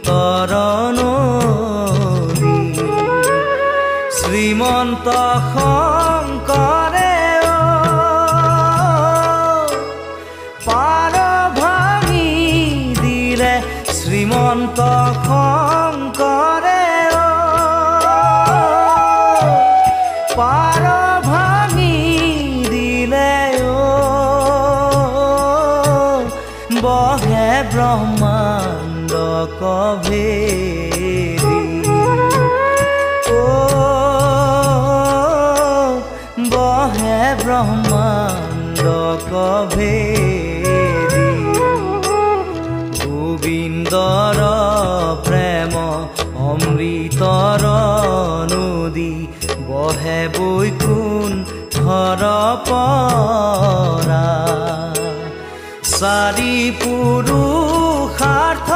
তৰণী শ্ৰীমন্ত শংকৰে পাৰ ভাঙি দিলে শ্ৰীমন্ত শংকৰে পাৰ ভাঙি দিলে বহে ব্ৰহ্মাণ্ড কভেৰি বহে ব্ৰহ্মাণ্ড কভেৰি গোবিন্দৰ প্ৰেম অমৃতৰ নদী বহে বৈকুণ্ঠৰ পৰা চাৰি পুৰুষাৰ্থ